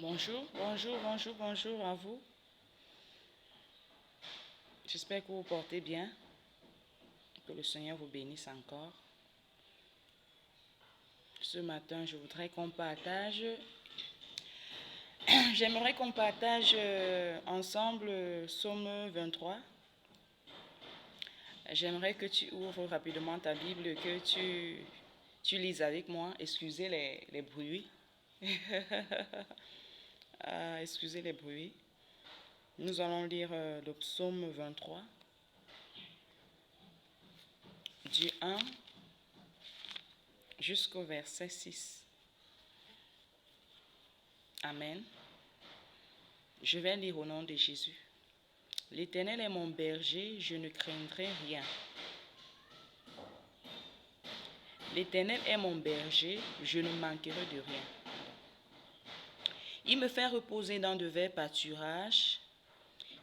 Bonjour à vous. J'espère que vous portez bien, que le Seigneur vous bénisse encore. Ce matin, je voudrais qu'on partage, j'aimerais qu'on partage ensemble Psaume 23. J'aimerais que tu ouvres rapidement ta Bible, que tu lises avec moi. Excusez les bruits. Excusez les bruits. Nous allons lire le psaume 23, du 1 jusqu'au verset 6. Amen. Je vais lire au nom de Jésus. L'Éternel est mon berger, je ne craindrai rien. L'Éternel est mon berger, je ne manquerai de rien. Il me fait reposer dans de verts pâturages.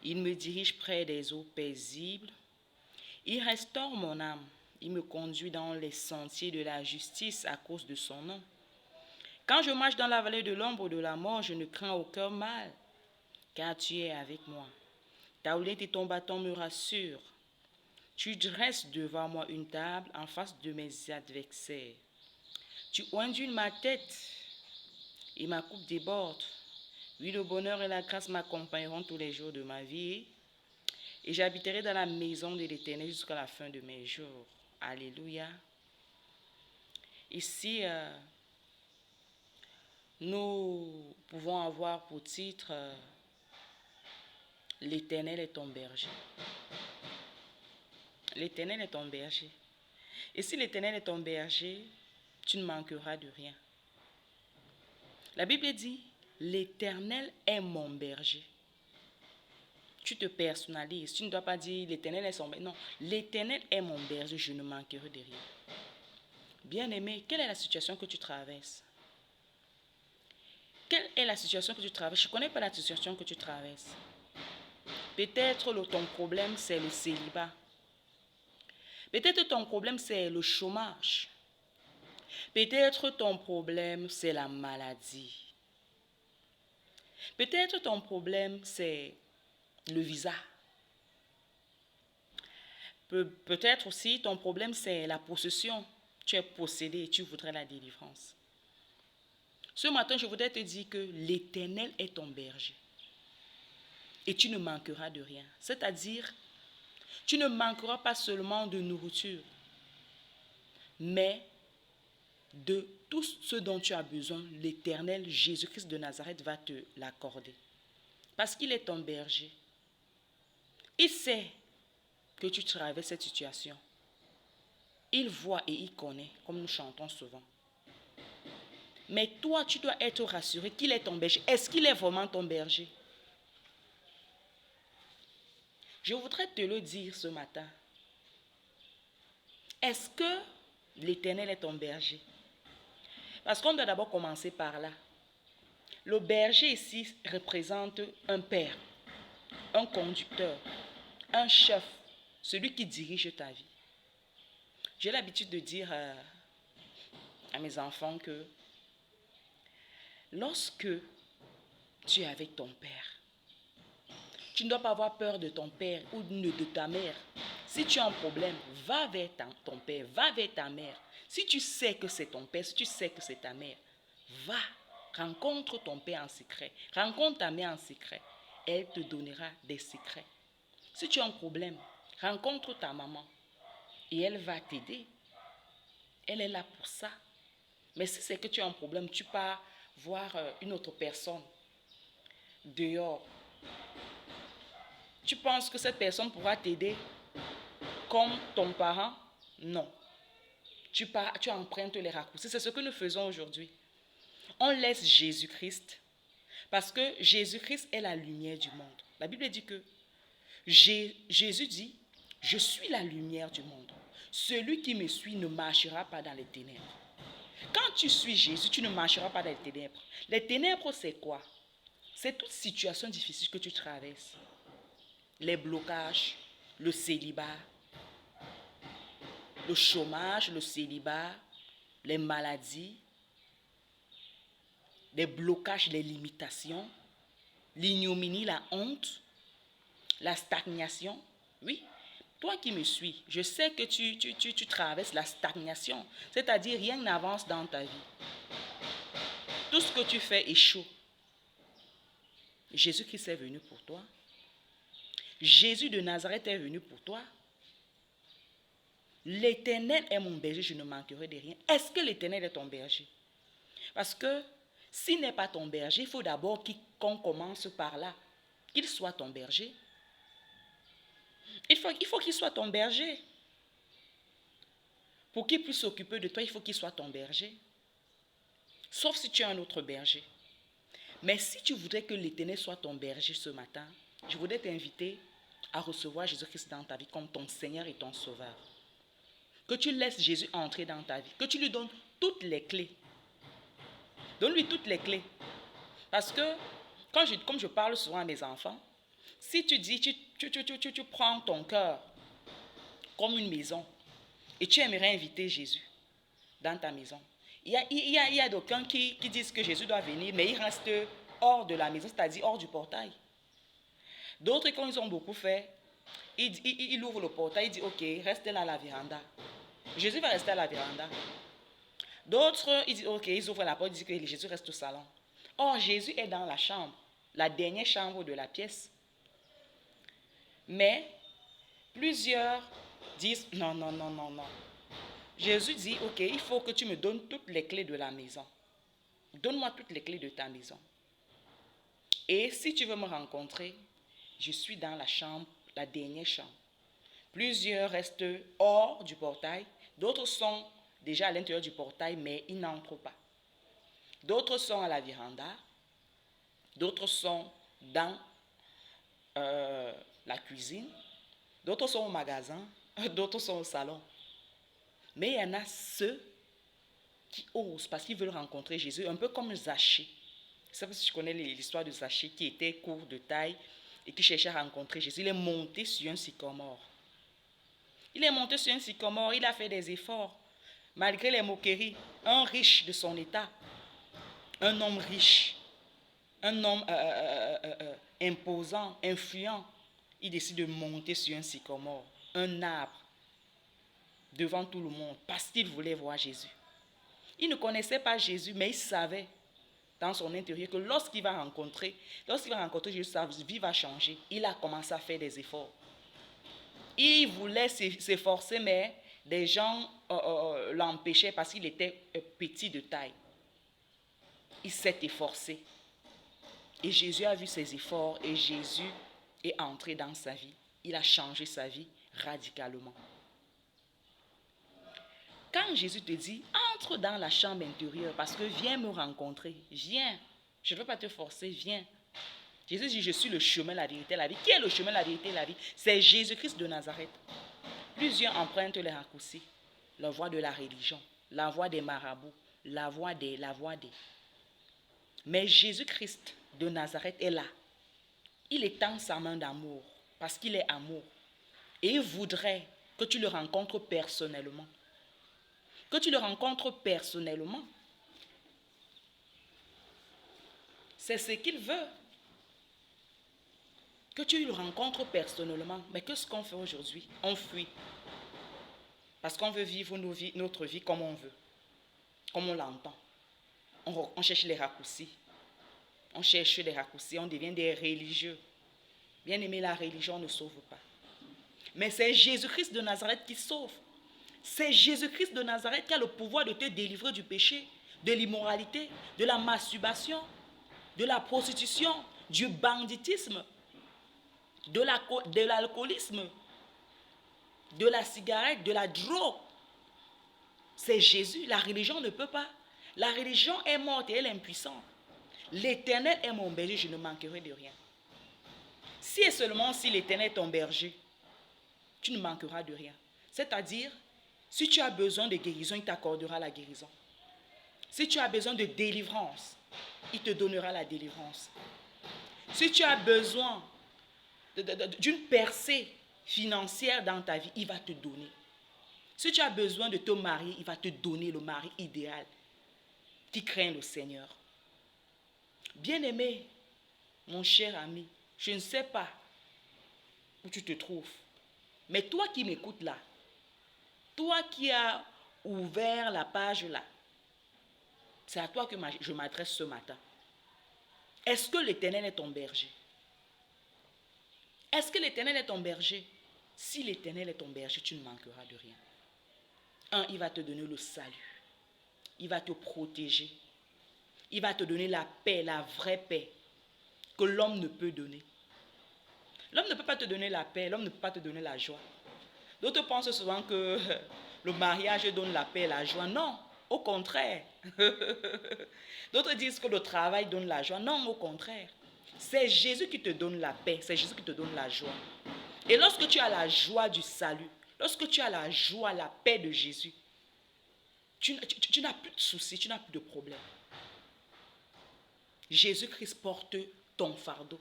Il me dirige près des eaux paisibles. Il restaure mon âme. Il me conduit dans les sentiers de la justice à cause de son nom. Quand je marche dans la vallée de l'ombre de la mort, je ne crains aucun mal, car tu es avec moi. Ta houlette et ton bâton me rassurent. Tu dresses devant moi une table en face de mes adversaires. Tu oindules ma tête et ma coupe déborde. Oui, le bonheur et la grâce m'accompagneront tous les jours de ma vie, et j'habiterai dans la maison de l'Éternel jusqu'à la fin de mes jours. Alléluia. Ici, nous pouvons avoir pour titre l'Éternel est ton berger. L'Éternel est ton berger. Et si l'Éternel est ton berger, tu ne manqueras de rien. La Bible dit, l'Éternel est mon berger. Tu te personnalises. Tu ne dois pas dire l'Éternel est son berger. Non, l'Éternel est mon berger, je ne manquerai de rien. Bien-aimé, quelle est la situation que tu traverses? Quelle est la situation que tu traverses? Je ne connais pas la situation que tu traverses. Peut-être ton problème, c'est le célibat. Peut-être ton problème, c'est le chômage. Peut-être ton problème, c'est la maladie. Peut-être ton problème, c'est le visa. Peut-être aussi ton problème, c'est la possession. Tu es possédé et tu voudrais la délivrance. Ce matin, je voudrais te dire que l'Éternel est ton berger. Et tu ne manqueras de rien. C'est-à-dire, tu ne manqueras pas seulement de nourriture, mais de tout ce dont tu as besoin, l'Éternel Jésus-Christ de Nazareth va te l'accorder. Parce qu'il est ton berger. Il sait que tu traverses cette situation. Il voit et il connaît, comme nous chantons souvent. Mais toi, tu dois être rassuré qu'il est ton berger. Est-ce qu'il est vraiment ton berger? Je voudrais te le dire ce matin. Est-ce que l'Éternel est ton berger? Parce qu'on doit d'abord commencer par là. Le berger ici représente un père, un conducteur, un chef, celui qui dirige ta vie. J'ai l'habitude de dire à mes enfants que lorsque tu es avec ton père, tu ne dois pas avoir peur de ton père ou de ta mère. Si tu as un problème, va vers ton père, va vers ta mère. Si tu sais que c'est ton père, si tu sais que c'est ta mère, va, rencontre ton père en secret, rencontre ta mère en secret. Elle te donnera des secrets. Si tu as un problème, rencontre ta maman et elle va t'aider. Elle est là pour ça. Mais si c'est que tu as un problème, tu pars voir une autre personne dehors. Tu penses que cette personne pourra t'aider comme ton parent? Non. Tu empruntes les raccourcis. C'est ce que nous faisons aujourd'hui. On laisse Jésus-Christ parce que Jésus-Christ est la lumière du monde. La Bible dit que Jésus dit, je suis la lumière du monde. Celui qui me suit ne marchera pas dans les ténèbres. Quand tu suis Jésus, tu ne marcheras pas dans les ténèbres. Les ténèbres, c'est quoi? C'est toute situation difficile que tu traverses. Les blocages, le célibat, le chômage, le célibat, les maladies. des blocages, les limitations, l'ignominie, la honte, la stagnation. Oui, toi qui me suis, je sais que tu traverses la stagnation, c'est-à-dire rien n'avance dans ta vie. Tout ce que tu fais échoue. Jésus-Christ est venu pour toi. Jésus de Nazareth est venu pour toi. L'Éternel est mon berger, je ne manquerai de rien. Est-ce que l'Éternel est ton berger? Parce que s'il n'est pas ton berger, il faut d'abord qu'on commence par là. Qu'il soit ton berger. Il faut qu'il soit ton berger. Pour qu'il puisse s'occuper de toi, il faut qu'il soit ton berger. Sauf si tu es un autre berger. Mais si tu voudrais que l'Éternel soit ton berger ce matin, je voudrais t'inviter à recevoir Jésus-Christ dans ta vie comme ton Seigneur et ton Sauveur. Que tu laisses Jésus entrer dans ta vie. Que tu lui donnes toutes les clés. Donne-lui toutes les clés. Parce que, comme je parle souvent à mes enfants, si tu dis, tu prends ton cœur comme une maison et tu aimerais inviter Jésus dans ta maison. Il y a d'aucuns qui disent que Jésus doit venir, mais il reste hors de la maison, c'est-à-dire hors du portail. D'autres, quand ils ont beaucoup fait, ils ouvrent le portail, ils disent, ok, reste là à la véranda. Jésus va rester à la véranda. D'autres, ils disent, ok, ils ouvrent la porte, ils disent que Jésus reste au salon. Or, Jésus est dans la chambre, la dernière chambre de la pièce. Mais, plusieurs disent, non. Jésus dit, ok, il faut que tu me donnes toutes les clés de la maison. Donne-moi toutes les clés de ta maison. Et si tu veux me rencontrer, je suis dans la chambre, la dernière chambre. Plusieurs restent hors du portail, d'autres sont déjà à l'intérieur du portail, mais ils n'entrent pas. D'autres sont à la véranda, d'autres sont dans la cuisine, d'autres sont au magasin, d'autres sont au salon. Mais il y en a ceux qui osent parce qu'ils veulent rencontrer Jésus, un peu comme Zachée. Je ne sais pas si tu connais l'histoire de Zachée qui était court de taille et qui cherchait à rencontrer Jésus. Il est monté sur un sycomore. Il a fait des efforts, malgré les moqueries. Un riche de son état, un homme riche, un homme imposant, influent, il décide de monter sur un sycomore, un arbre, devant tout le monde, parce qu'il voulait voir Jésus. Il ne connaissait pas Jésus, mais il savait dans son intérieur que lorsqu'il va rencontrer Jésus, sa vie va changer. Il a commencé à faire des efforts. Il voulait s'efforcer, mais des gens l'empêchaient parce qu'il était petit de taille. Il s'est efforcé. Et Jésus a vu ses efforts et Jésus est entré dans sa vie. Il a changé sa vie radicalement. Quand Jésus te dit, entre dans la chambre intérieure parce que viens me rencontrer, viens. Je ne veux pas te forcer, viens. Jésus dit, je suis le chemin, la vérité, la vie. Qui est le chemin, la vérité, la vie? C'est Jésus-Christ de Nazareth. Plusieurs empruntent les raccourcis, la voie de la religion, la voie des marabouts, la voie des. Mais Jésus-Christ de Nazareth est là. Il étend sa main d'amour parce qu'il est amour. Et il voudrait que tu le rencontres personnellement. Que tu le rencontres personnellement. C'est ce qu'il veut. Que tu le rencontres personnellement. Mais qu'est-ce qu'on fait aujourd'hui? On fuit. Parce qu'on veut vivre notre vie comme on veut. Comme on l'entend. On cherche les raccourcis. On cherche les raccourcis. On devient des religieux. Bien aimé, la religion ne sauve pas. Mais c'est Jésus-Christ de Nazareth qui sauve. C'est Jésus-Christ de Nazareth qui a le pouvoir de te délivrer du péché, de l'immoralité, de la masturbation, de la prostitution, du banditisme, de l'alcoolisme, de la cigarette, de la drogue. C'est Jésus. La religion ne peut pas. La religion est morte et elle est impuissante. L'Éternel est mon berger, je ne manquerai de rien. Si et seulement si l'Éternel est ton berger, tu ne manqueras de rien. C'est-à-dire, si tu as besoin de guérison, il t'accordera la guérison. Si tu as besoin de délivrance, il te donnera la délivrance. Si tu as besoin d'une percée financière dans ta vie, il va te donner. Si tu as besoin de te marier, il va te donner le mari idéal qui craint le Seigneur. Bien-aimé, mon cher ami, je ne sais pas où tu te trouves. Mais toi qui m'écoutes là, toi qui as ouvert la page là, c'est à toi que je m'adresse ce matin. Est-ce que l'Éternel est ton berger? Est-ce que l'Éternel est ton berger? Si l'Éternel est ton berger, tu ne manqueras de rien. Un, il va te donner le salut. Il va te protéger. Il va te donner la paix, la vraie paix que l'homme ne peut donner. L'homme ne peut pas te donner la paix, l'homme ne peut pas te donner la joie. D'autres pensent souvent que le mariage donne la paix et la joie. Non, au contraire. D'autres disent que le travail donne la joie. Non, au contraire. C'est Jésus qui te donne la paix, c'est Jésus qui te donne la joie. Et lorsque tu as la joie du salut, lorsque tu as la joie, la paix de Jésus, tu n'as plus de soucis, tu n'as plus de problèmes. Jésus-Christ porte ton fardeau.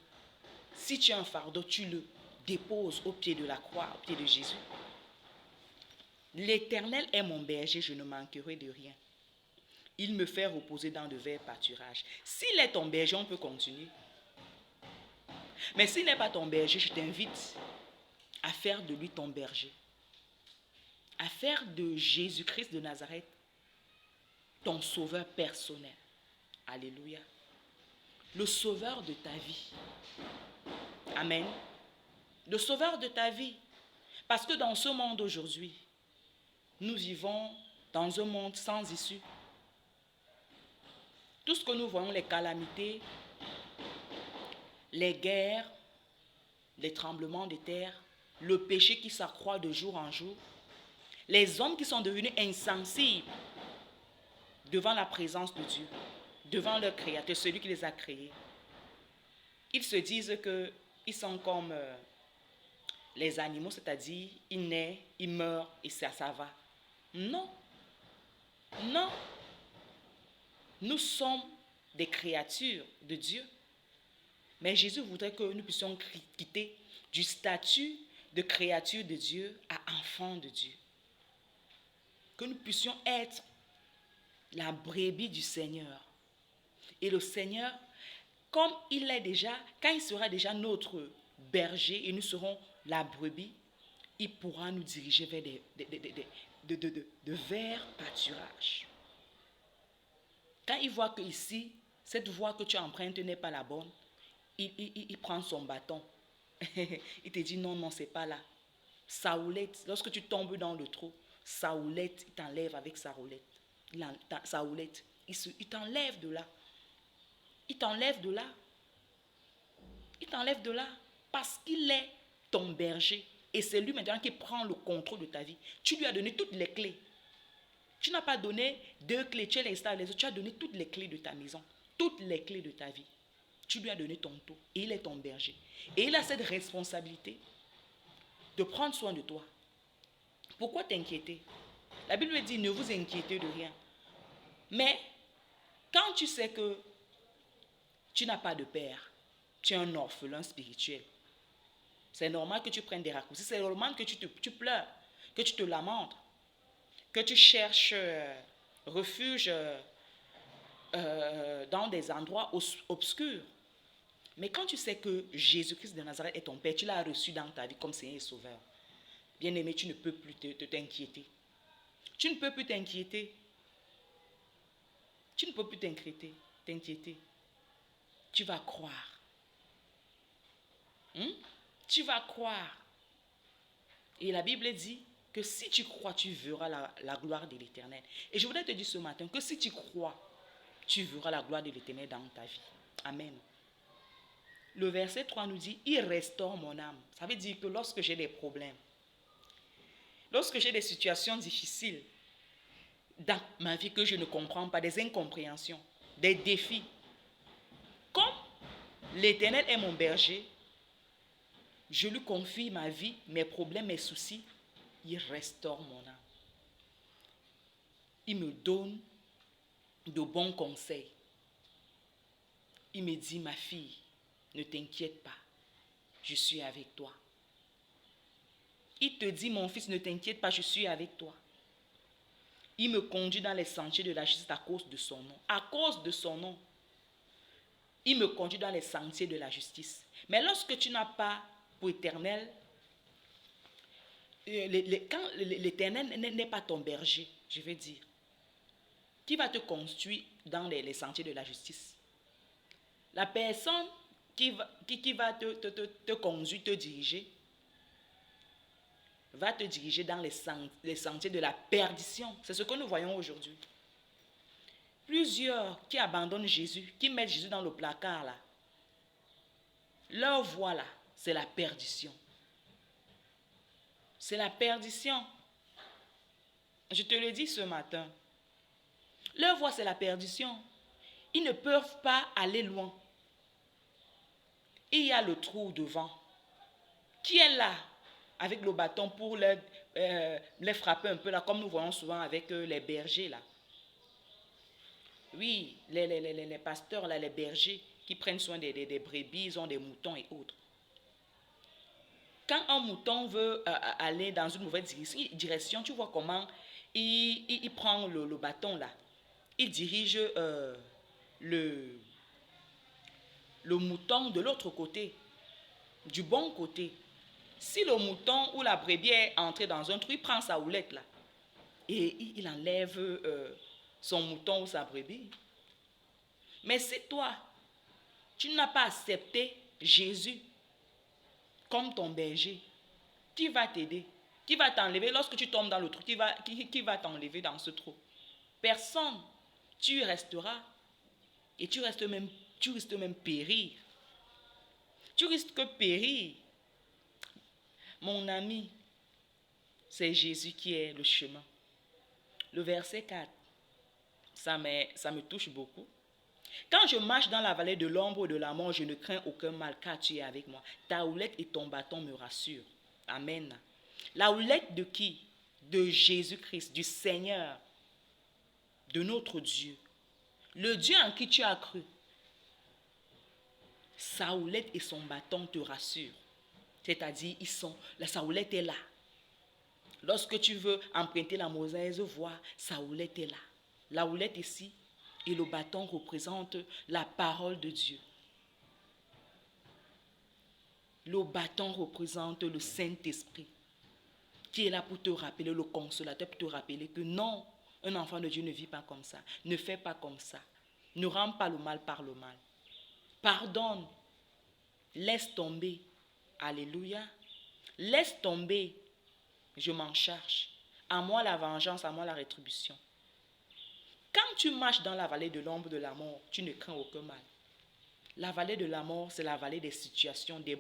Si tu as un fardeau, tu le déposes au pied de la croix, au pied de Jésus. L'Éternel est mon berger, je ne manquerai de rien. Il me fait reposer dans de verts pâturages. S'il est ton berger, on peut continuer. Mais s'il n'est pas ton berger, je t'invite à faire de lui ton berger. À faire de Jésus-Christ de Nazareth ton sauveur personnel. Alléluia. Le sauveur de ta vie. Amen. Le sauveur de ta vie. Parce que dans ce monde aujourd'hui, nous vivons dans un monde sans issue. Tout ce que nous voyons, les calamités, les guerres, les tremblements de terre, le péché qui s'accroît de jour en jour, les hommes qui sont devenus insensibles devant la présence de Dieu, devant leur Créateur, celui qui les a créés. Ils se disent qu'ils sont comme les animaux, c'est-à-dire ils naissent, ils meurent et ça va. Non, non. Nous sommes des créatures de Dieu. Mais Jésus voudrait que nous puissions quitter du statut de créature de Dieu à enfant de Dieu. Que nous puissions être la brebis du Seigneur. Et le Seigneur, comme il est déjà, quand il sera déjà notre berger et nous serons la brebis, il pourra nous diriger vers de verts pâturages. Quand il voit que ici, cette voie que tu empruntes n'est pas la bonne, il prend son bâton. Il te dit non, c'est pas là. Sa houlette, lorsque tu tombes dans le trou, sa houlette, il t'enlève avec sa houlette. Sa houlette, il t'enlève de là. Il t'enlève de là. Il t'enlève de là parce qu'il est ton berger. Et c'est lui maintenant qui prend le contrôle de ta vie. Tu lui as donné toutes les clés. Tu n'as pas donné 2 clés, tu es les autres. Tu as donné toutes les clés de ta maison, toutes les clés de ta vie. Tu lui as donné ton tour et il est ton berger. Et il a cette responsabilité de prendre soin de toi. Pourquoi t'inquiéter? La Bible dit ne vous inquiétez de rien. Mais quand tu sais que tu n'as pas de père, tu es un orphelin spirituel, c'est normal que tu prennes des raccourcis, c'est normal que tu pleures, que tu te lamentes, que tu cherches refuge dans des endroits obscurs. Mais quand tu sais que Jésus-Christ de Nazareth est ton Père, tu l'as reçu dans ta vie comme Seigneur et Sauveur, bien-aimé, tu ne peux plus t'inquiéter. Tu ne peux plus t'inquiéter. Tu ne peux plus t'inquiéter. Tu vas croire. Tu vas croire. Et la Bible dit que si tu crois, tu verras la gloire de l'Éternel. Et je voudrais te dire ce matin que si tu crois, tu verras la gloire de l'Éternel dans ta vie. Amen. Le verset 3 nous dit, il restaure mon âme. Ça veut dire que lorsque j'ai des problèmes, lorsque j'ai des situations difficiles dans ma vie que je ne comprends pas, des incompréhensions, des défis, comme l'Éternel est mon berger, je lui confie ma vie, mes problèmes, mes soucis, il restaure mon âme. Il me donne de bons conseils. Il me dit, ma fille, ne t'inquiète pas, je suis avec toi. Il te dit, mon fils, ne t'inquiète pas, je suis avec toi. Il me conduit dans les sentiers de la justice à cause de son nom. À cause de son nom. Il me conduit dans les sentiers de la justice. Mais lorsque tu n'as pas pour éternel, quand l'éternel n'est pas ton berger, je veux dire, qui va te conduire dans les sentiers de la justice? La personne qui va te conduire, te diriger, va te diriger dans les sentiers de la perdition. C'est ce que nous voyons aujourd'hui. Plusieurs qui abandonnent Jésus, qui mettent Jésus dans le placard là, leur voie là, c'est la perdition. C'est la perdition. Je te le dis ce matin. Leur voie, c'est la perdition. Ils ne peuvent pas aller loin. Il y a le trou devant. Qui est là avec le bâton pour les frapper un peu là, comme nous voyons souvent avec les bergers là. Oui, les pasteurs là, les bergers qui prennent soin des brebis, ils ont des moutons et autres. Quand un mouton veut aller dans une mauvaise direction, tu vois comment il prend le bâton là. Il dirige le mouton de l'autre côté, du bon côté. Si le mouton ou la brebis est entré dans un trou, il prend sa houlette là et il enlève son mouton ou sa brebis. Mais si toi, tu n'as pas accepté Jésus comme ton berger, qui va t'aider? Qui va t'enlever lorsque tu tombes dans le trou? Qui va t'enlever dans ce trou? Personne. Tu y resteras et tu risques même périr. Tu risques de périr. Mon ami, c'est Jésus qui est le chemin. Le verset 4, ça me touche beaucoup. Quand je marche dans la vallée de l'ombre de la mort, je ne crains aucun mal, car tu es avec moi. Ta houlette et ton bâton me rassurent. Amen. La houlette de qui? De Jésus-Christ, du Seigneur, de notre Dieu. Le Dieu en qui tu as cru. Sa houlette et son bâton te rassurent. C'est-à-dire, sa houlette est là. Lorsque tu veux emprunter la mauvaise voie, sa houlette est là. La houlette ici et le bâton représentent la parole de Dieu. Le bâton représente le Saint-Esprit qui est là pour te rappeler, le consolateur pour te rappeler que non, un enfant de Dieu ne vit pas comme ça, ne fait pas comme ça, ne rend pas le mal par le mal. Pardonne, laisse tomber, alléluia, laisse tomber, je m'en charge, à moi la vengeance, à moi la rétribution. Quand tu marches dans la vallée de l'ombre de la mort, tu ne crains aucun mal. La vallée de la mort, c'est la vallée des situations, des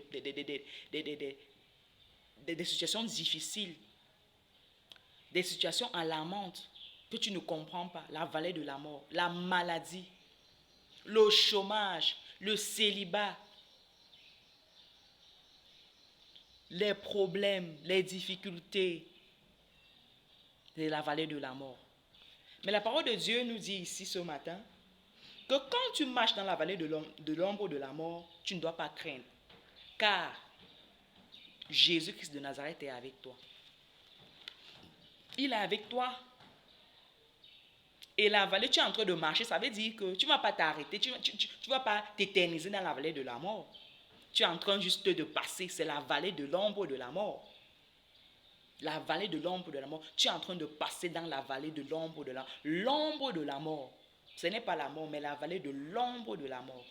situations difficiles, des situations alarmantes que tu ne comprends pas. La vallée de la mort, la maladie, le chômage, le célibat, les problèmes, les difficultés. C'est la vallée de la mort. Mais la parole de Dieu nous dit ici ce matin que quand tu marches dans la vallée de l'ombre de la mort, tu ne dois pas craindre. Car Jésus-Christ de Nazareth est avec toi. Il est avec toi. Et la vallée, tu es en train de marcher, ça veut dire que tu ne vas pas t'arrêter, tu ne vas pas t'éterniser dans la vallée de la mort. Tu es en train juste de passer, c'est la vallée de l'ombre de la mort. La vallée de l'ombre de la mort. Tu es en train de passer dans la vallée de l'ombre de la mort. L'ombre de la mort. Ce n'est pas la mort, mais la vallée de l'ombre de la mort.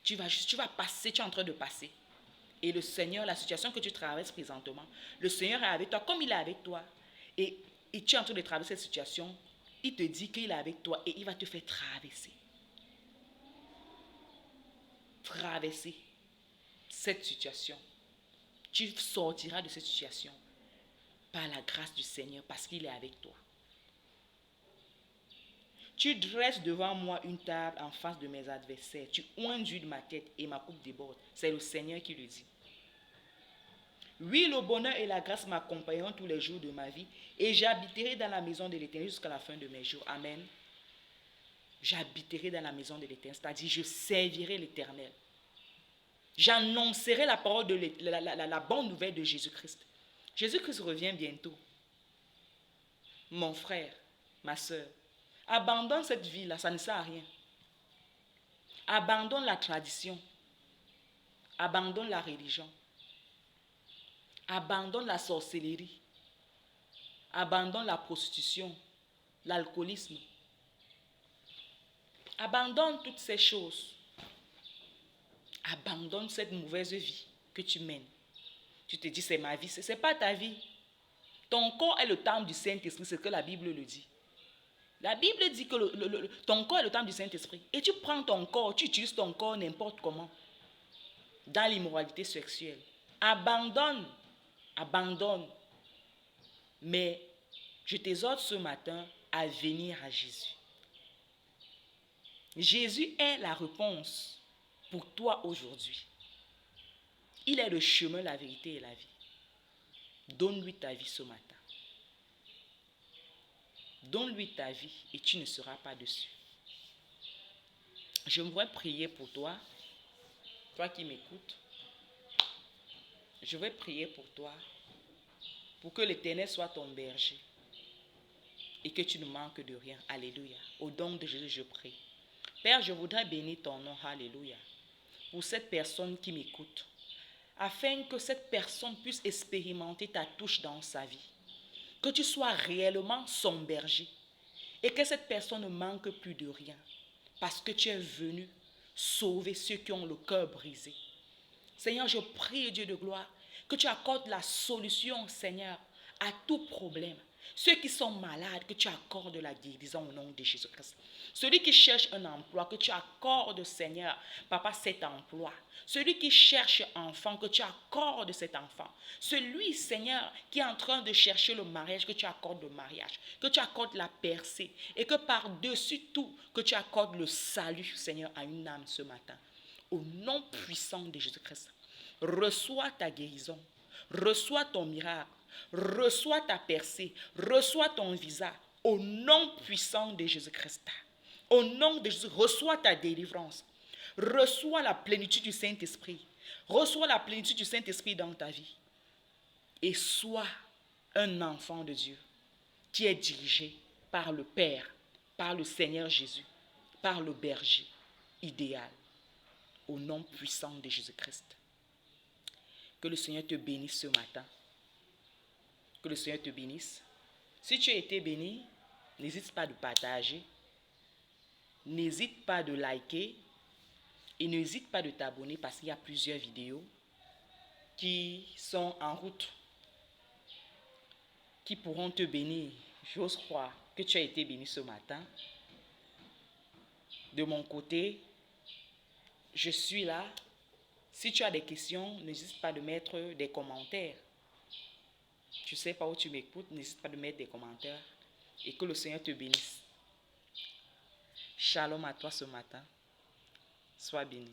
Tu vas passer, tu es en train de passer. Et le Seigneur, la situation que tu traverses présentement, le Seigneur est avec toi comme il est avec toi. Et tu es en train de traverser cette situation, il te dit qu'il est avec toi et il va te faire traverser. Traverser cette situation. Tu sortiras de cette situation par la grâce du Seigneur parce qu'il est avec toi. Tu dresses devant moi une table en face de mes adversaires. Tu oins d'huile ma tête et ma coupe déborde. C'est le Seigneur qui le dit. Oui, le bonheur et la grâce m'accompagneront tous les jours de ma vie et j'habiterai dans la maison de l'Éternel jusqu'à la fin de mes jours. Amen. J'habiterai dans la maison de l'Éternel, c'est-à-dire je servirai l'Éternel. J'annoncerai la parole de la bonne nouvelle de Jésus-Christ. Jésus-Christ revient bientôt. Mon frère, ma soeur, abandonne cette vie-là, ça ne sert à rien. Abandonne la tradition. Abandonne la religion. Abandonne la sorcellerie. Abandonne la prostitution, l'alcoolisme. Abandonne toutes ces choses. Abandonne cette mauvaise vie que tu mènes. Tu te dis, c'est ma vie. Ce n'est pas ta vie. Ton corps est le temple du Saint-Esprit, c'est ce que la Bible le dit. La Bible dit que ton corps est le temple du Saint-Esprit. Et tu prends ton corps, tu utilises ton corps n'importe comment. Dans l'immoralité sexuelle. Abandonne. Abandonne. Mais je t'exhorte ce matin à venir à Jésus. Jésus est la réponse pour toi aujourd'hui. Il est le chemin, la vérité et la vie. Donne-lui ta vie ce matin. Donne-lui ta vie et tu ne seras pas dessus. J'aimerais prier pour toi, toi qui m'écoutes. Je vais prier pour toi, pour que l'Éternel soit ton berger et que tu ne manques de rien. Alléluia. Au nom de Jésus, je prie. Père, je voudrais bénir ton nom. Alléluia. Pour cette personne qui m'écoute, afin que cette personne puisse expérimenter ta touche dans sa vie. Que tu sois réellement son berger et que cette personne ne manque plus de rien parce que tu es venu sauver ceux qui ont le cœur brisé. Seigneur, je prie, Dieu de gloire, que tu accordes la solution, Seigneur, à tout problème. Ceux qui sont malades, que tu accordes la guérison au nom de Jésus-Christ. Celui qui cherche un emploi, que tu accordes, Seigneur, Papa, cet emploi. Celui qui cherche enfant, que tu accordes cet enfant. Celui, Seigneur, qui est en train de chercher le mariage, que tu accordes le mariage. Que tu accordes la percée. Et que par-dessus tout, que tu accordes le salut, Seigneur, à une âme ce matin. Au nom puissant de Jésus-Christ. Reçois ta guérison. Reçois ton miracle. Reçois ta percée. Reçois ton visa. Au nom puissant de Jésus-Christ. Au nom de Jésus, reçois ta délivrance. Reçois la plénitude du Saint-Esprit. Reçois la plénitude du Saint-Esprit dans ta vie. Et sois un enfant de Dieu qui est dirigé par le Père, par le Seigneur Jésus, par le berger idéal. Au nom puissant de Jésus-Christ. Que le Seigneur te bénisse ce matin. Que le Seigneur te bénisse. Si tu as été béni, n'hésite pas de partager. N'hésite pas de liker. Et n'hésite pas de t'abonner parce qu'il y a plusieurs vidéos qui sont en route, qui pourront te bénir. J'ose croire que tu as été béni ce matin. De mon côté, je suis là. Si tu as des questions, n'hésite pas de mettre des commentaires. Tu ne sais pas où tu m'écoutes, n'hésite pas de mettre des commentaires. Et que le Seigneur te bénisse. Shalom à toi ce matin. Sois béni.